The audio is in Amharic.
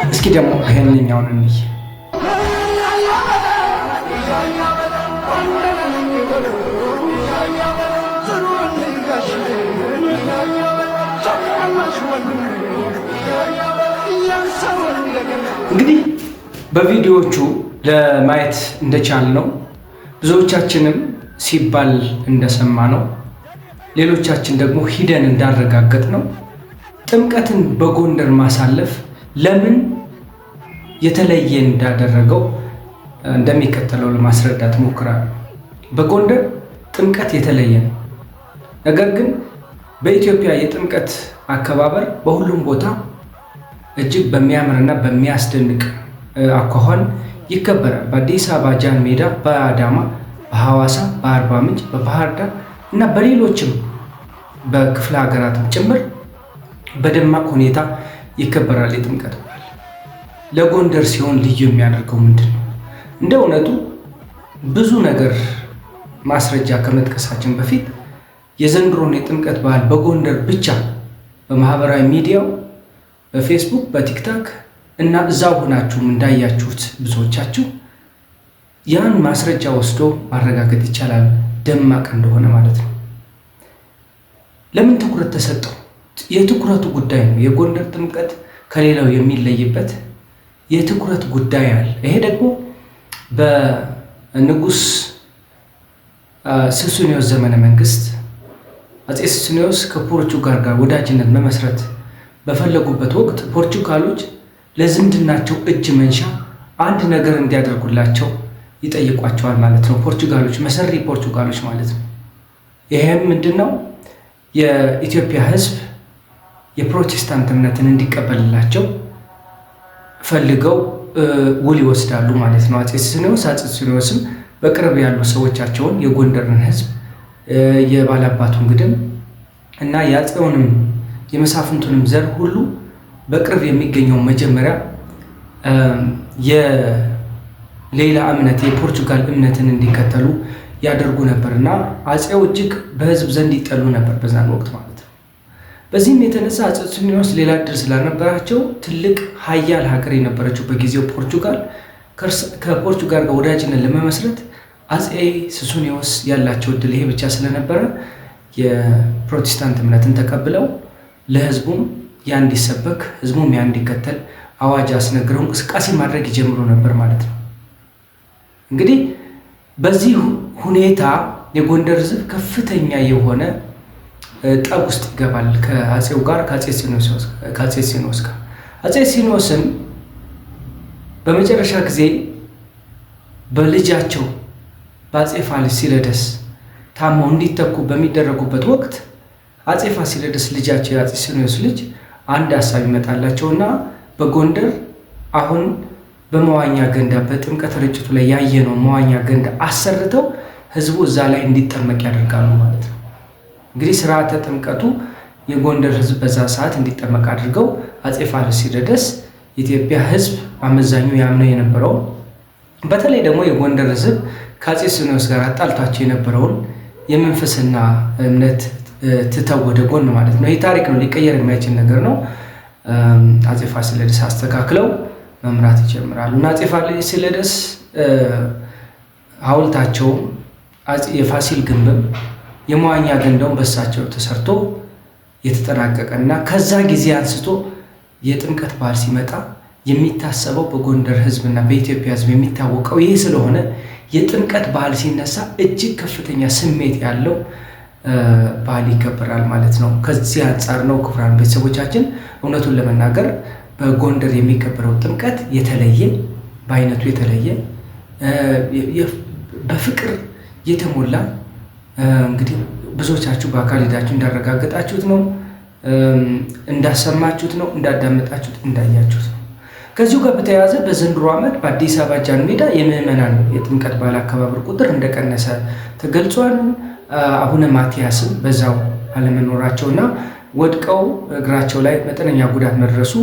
እስኪ ደግሞ ይሄንኛውን እንይ። እንግዲህ በቪዲዮዎቹ ለማየት እንደቻልነው ብዙዎቻችንም ሲባል እንደሰማ ነው፣ ሌሎቻችን ደግሞ ሂደን እንዳረጋገጥ ነው ጥምቀትን በጎንደር ማሳለፍ ለምን የተለየ እንዳደረገው እንደሚከተለው ለማስረዳት ሞክራለሁ። በጎንደር ጥምቀት የተለየ ነው። ነገር ግን በኢትዮጵያ የጥምቀት አከባበር በሁሉም ቦታ እጅግ በሚያምርና በሚያስደንቅ አኳኋን ይከበራል። በአዲስ አበባ ጃን ሜዳ፣ በአዳማ፣ በሐዋሳ፣ በአርባ ምንጭ፣ በባህር ዳር እና በሌሎችም በክፍለ ሀገራትም ጭምር በደማቅ ሁኔታ ይከበራል የጥምቀት በዓል። ለጎንደር ሲሆን ልዩ የሚያደርገው ምንድን ነው? እንደ እውነቱ ብዙ ነገር ማስረጃ ከመጥቀሳችን በፊት የዘንድሮን የጥምቀት በዓል በጎንደር ብቻ በማህበራዊ ሚዲያው በፌስቡክ፣ በቲክታክ እና እዛው ሆናችሁም እንዳያችሁት ብዙዎቻችሁ ያን ማስረጃ ወስዶ ማረጋገጥ ይቻላል ደማቅ እንደሆነ ማለት ነው። ለምን ትኩረት ተሰጠው? የትኩረቱ ጉዳይ ነው። የጎንደር ጥምቀት ከሌላው የሚለይበት የትኩረት ጉዳይ አለ። ይሄ ደግሞ በንጉስ ሱስንዮስ ዘመነ መንግስት አፄ ሱስንዮስ ከፖርቹጋል ጋር ወዳጅነት መመስረት በፈለጉበት ወቅት ፖርቹጋሎች ለዝምድናቸው እጅ መንሻ አንድ ነገር እንዲያደርጉላቸው ይጠይቋቸዋል ማለት ነው። ፖርቹጋሎች፣ መሰሪ ፖርቹጋሎች ማለት ነው። ይሄም ምንድነው? የኢትዮጵያ ሕዝብ የፕሮቴስታንት እምነትን እንዲቀበልላቸው ፈልገው ውል ይወስዳሉ ማለት ነው። አፄ ሱስንዮስም በቅርብ ያሉ ሰዎቻቸውን የጎንደርን ሕዝብ የባላባቱን ግድም እና የአፄውንም የመሳፍንቱንም ዘር ሁሉ በቅርብ የሚገኘው መጀመሪያ የሌላ እምነት የፖርቹጋል እምነትን እንዲከተሉ ያደርጉ ነበር እና አፄው እጅግ በህዝብ ዘንድ ይጠሉ ነበር በዛን ወቅት ማለት ነው። በዚህም የተነሳ አፄ ሱስንዮስ ሌላ እድል ስላልነበራቸው ትልቅ ሀያል ሀገር የነበረችው በጊዜው ፖርቹጋል ከፖርቹጋል ጋር ወዳጅነት ለመመስረት አፄ ሱስንዮስ ያላቸው እድል ይሄ ብቻ ስለነበረ የፕሮቴስታንት እምነትን ተቀብለው ለህዝቡም ያ እንዲሰበክ ህዝቡም ያ እንዲከተል አዋጅ አስነግረው እንቅስቃሴ ማድረግ ይጀምሩ ነበር ማለት ነው። እንግዲህ በዚህ ሁኔታ የጎንደር ህዝብ ከፍተኛ የሆነ ጠብ ውስጥ ይገባል ከአፄው ጋር ከአፄ ሱስንዮስ ጋር። አፄ ሱስንዮስም በመጨረሻ ጊዜ በልጃቸው በአፄ ፋሲለደስ ታመው እንዲተኩ በሚደረጉበት ወቅት አፄ ፋሲለደስ ልጃቸው የአፄ ሱስንዮስ ልጅ አንድ ሀሳብ ይመጣላቸውና በጎንደር አሁን በመዋኛ ገንዳ በጥምቀት ርጭቱ ላይ ያየነው መዋኛ ገንዳ አሰርተው ህዝቡ እዛ ላይ እንዲጠመቅ ያደርጋሉ ማለት ነው። እንግዲህ ስርዓተ ጥምቀቱ የጎንደር ህዝብ በዛ ሰዓት እንዲጠመቅ አድርገው አፄ ፋሲለደስ የኢትዮጵያ ህዝብ አመዛኙ ያምነው የነበረው በተለይ ደግሞ የጎንደር ህዝብ ከአፄ ሱስንዮስ ጋር አጣልቷቸው የነበረውን የመንፈስና እምነት ትተው ወደ ጎን ማለት ነው። ይህ ታሪክ ነው፣ ሊቀየር የማይችል ነገር ነው። አፄ ፋሲለደስ አስተካክለው መምራት ይጀምራሉ እና አፄ ፋሲለደስ ሐውልታቸው የፋሲል ግንብም የመዋኛ ገንዳውን በሳቸው ተሰርቶ የተጠናቀቀ እና ከዛ ጊዜ አንስቶ የጥምቀት በዓል ሲመጣ የሚታሰበው በጎንደር ህዝብና በኢትዮጵያ ህዝብ የሚታወቀው ይህ ስለሆነ የጥምቀት በዓል ሲነሳ እጅግ ከፍተኛ ስሜት ያለው በዓል ይከበራል ማለት ነው። ከዚህ አንጻር ነው ክቡራን ቤተሰቦቻችን እውነቱን ለመናገር በጎንደር የሚከበረው ጥምቀት የተለየ በአይነቱ የተለየ በፍቅር የተሞላ እንግዲህ ብዙዎቻችሁ በአካል ሄዳችሁ እንዳረጋገጣችሁት ነው፣ እንዳሰማችሁት ነው፣ እንዳዳመጣችሁት እንዳያችሁት ነው። ከዚሁ ጋር በተያያዘ በዘንድሮ ዓመት በአዲስ አበባ ጃን ሜዳ የምዕመናን የጥምቀት በዓል አከባበር ቁጥር እንደቀነሰ ተገልጿል። አቡነ ማትያስም በዛው አለመኖራቸውና ወድቀው እግራቸው ላይ መጠነኛ ጉዳት መድረሱ